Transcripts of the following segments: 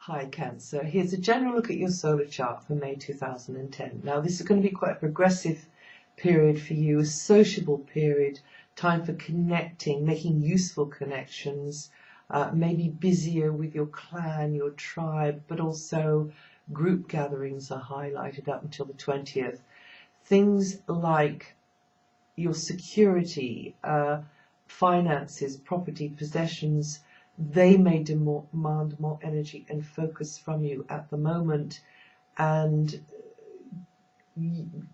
Hi Cancer, here's a general look at your solar chart for May 2010. Now this is going to be quite a progressive period for you, a sociable period, time for connecting, making useful connections, maybe busier with your clan, your tribe, but also group gatherings are highlighted up until the 20th. Things like your security, finances, property, possessions, they may demand more energy and focus from you at the moment, and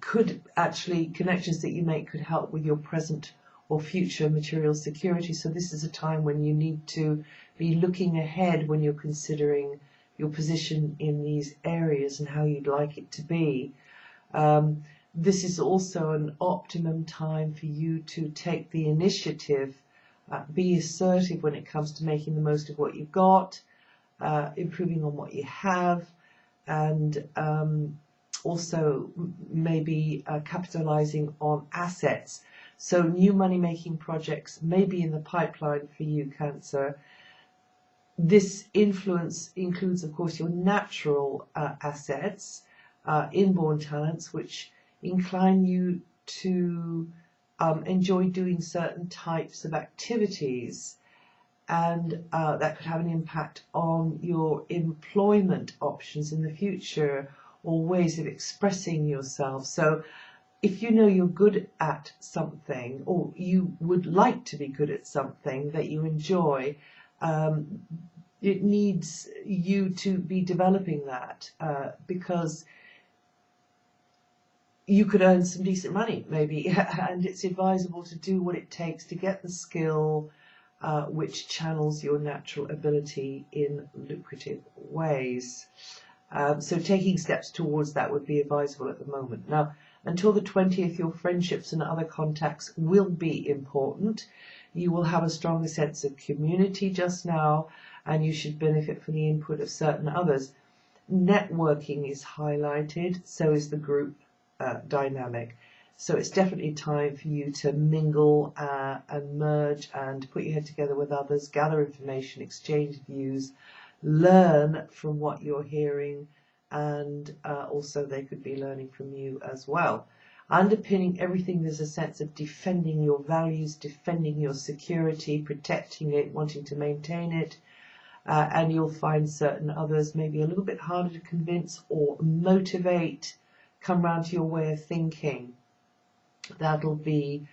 could actually, connections that you make could help with your present or future material security. So this is a time when you need to be looking ahead when you're considering your position in these areas and how you'd like it to be. This is also an optimum time for you to take the initiative, be assertive when it comes to making the most of what you've got, improving on what you have, and also maybe capitalizing on assets. So new money-making projects may be in the pipeline for you, Cancer. This influence includes, of course, your natural assets, inborn talents, which incline you to enjoy doing certain types of activities, and that could have an impact on your employment options in the future or ways of expressing yourself. So if you know you're good at something, or you would like to be good at something that you enjoy, it needs you to be developing that, because you could earn some decent money maybe, and it's advisable to do what it takes to get the skill which channels your natural ability in lucrative ways. So taking steps towards that would be advisable at the moment. Now, until the 20th, your friendships and other contacts will be important. You will have a stronger sense of community just now, and you should benefit from the input of certain others. Networking is highlighted, so is the group dynamic. So it's definitely time for you to mingle and merge and put your head together with others, gather information, exchange views, learn from what you're hearing, and also they could be learning from you as well. Underpinning everything, there's a sense of defending your values, defending your security, protecting it, wanting to maintain it, and you'll find certain others maybe a little bit harder to convince or motivate, come round to your way of thinking. That'll be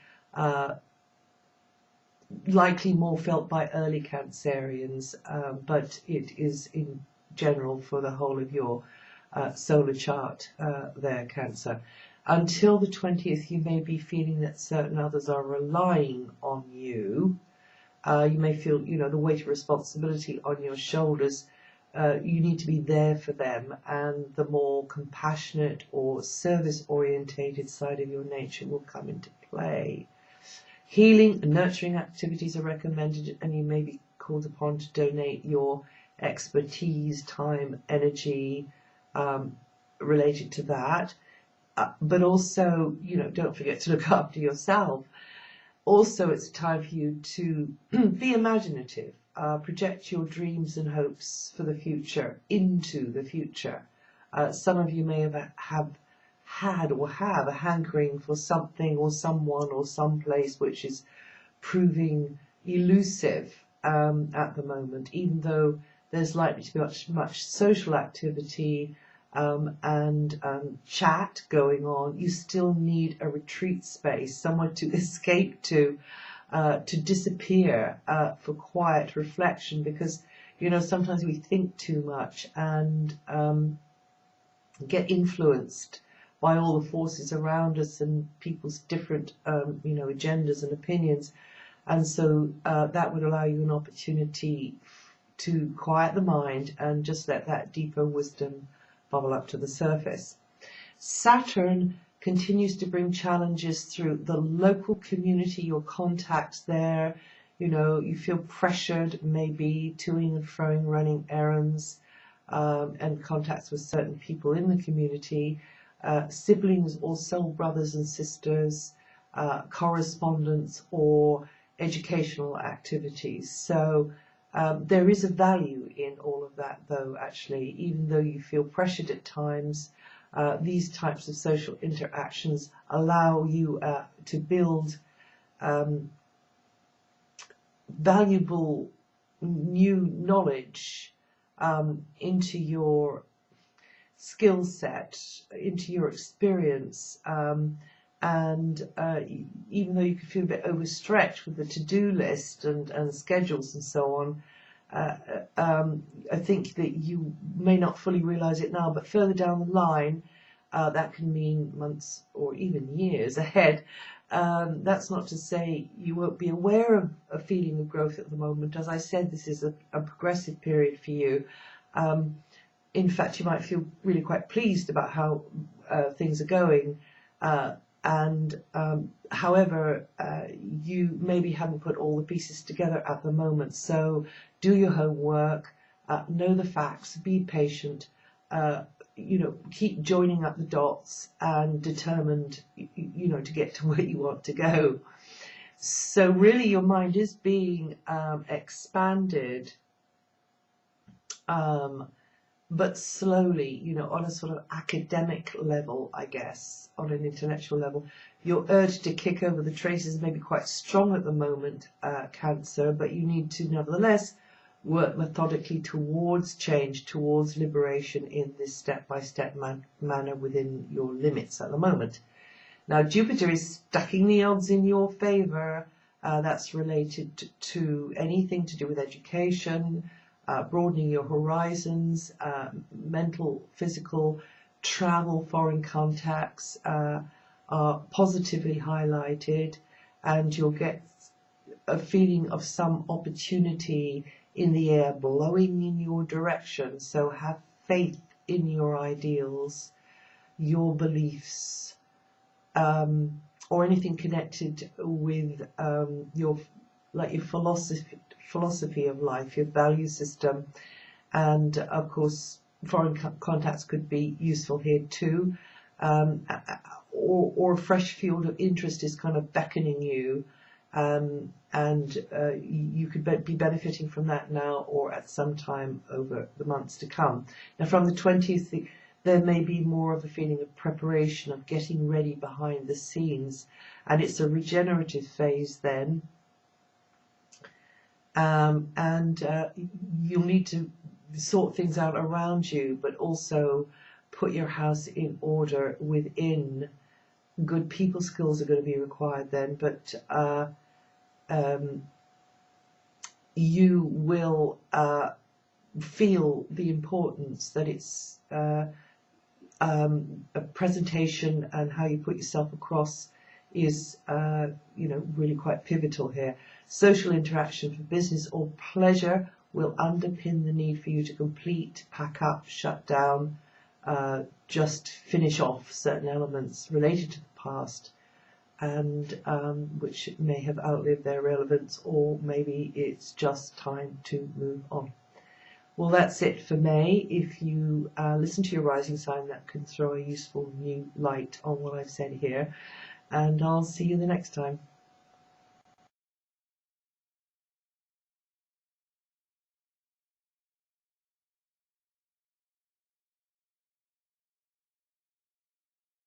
likely more felt by early Cancerians, but it is in general for the whole of your solar chart there, Cancer. Until the 20th, you may be feeling that certain others are relying on you. You may feel, the weight of responsibility on your shoulders. You need to be there for them, and the more compassionate or service-orientated side of your nature will come into play. Healing and nurturing activities are recommended, and you may be called upon to donate your expertise, time, energy related to that. But also, don't forget to look after yourself. Also, it's time for you to be imaginative. Project your dreams and hopes for the future into the future. Some of you may have had or have a hankering for something or someone or someplace which is proving elusive at the moment, even though there's likely to be much social activity and chat going on. You still need a retreat space, somewhere to escape to disappear for quiet reflection, because sometimes we think too much and get influenced by all the forces around us and people's different agendas and opinions, and so that would allow you an opportunity to quiet the mind and just let that deeper wisdom bubble up to the surface. Saturn continues to bring challenges through the local community, your contacts there. You feel pressured, maybe toing and froing, running errands, and contacts with certain people in the community, siblings or soul brothers and sisters, correspondence or educational activities. So There is a value in all of that, though, actually, even though you feel pressured at times. These types of social interactions allow you to build valuable new knowledge into your skill set, into your experience, and even though you can feel a bit overstretched with the to-do list and schedules and so on, I think that you may not fully realize it now, but further down the line, that can mean months or even years ahead. That's not to say you won't be aware of a feeling of growth at the moment. As I said, this is a progressive period for you. In fact, you might feel really quite pleased about how things are going. However, you maybe haven't put all the pieces together at the moment. So do your homework, know the facts, be patient, keep joining up the dots and determined, to get to where you want to go. So really your mind is being expanded, but slowly, on a sort of academic level, I guess, on an intellectual level. Your urge to kick over the traces may be quite strong at the moment, Cancer, but you need to nevertheless work methodically towards change, towards liberation in this step-by-step manner within your limits at the moment. Now, Jupiter is stacking the odds in your favor. That's related to anything to do with education, broadening your horizons, mental, physical, travel, foreign contacts are positively highlighted, and you'll get a feeling of some opportunity in the air blowing in your direction. So have faith in your ideals, your beliefs, or anything connected with your philosophy of life, your value system. And of course, foreign contacts could be useful here too, or a fresh field of interest is kind of beckoning you, and you could be benefiting from that now or at some time over the months to come. Now, from the 20th, there may be more of a feeling of preparation, of getting ready behind the scenes, and it's a regenerative phase then. You'll need to sort things out around you, but also put your house in order within. Good people skills are going to be required then, but you will feel the importance that it's a presentation and how you put yourself across is really quite pivotal here. Social interaction for business or pleasure will underpin the need for you to complete, pack up, shut down, just finish off certain elements related to the past, and which may have outlived their relevance, or maybe it's just time to move on. Well, that's it for May. If you listen to your rising sign, that can throw a useful new light on what I've said here, and I'll see you the next time.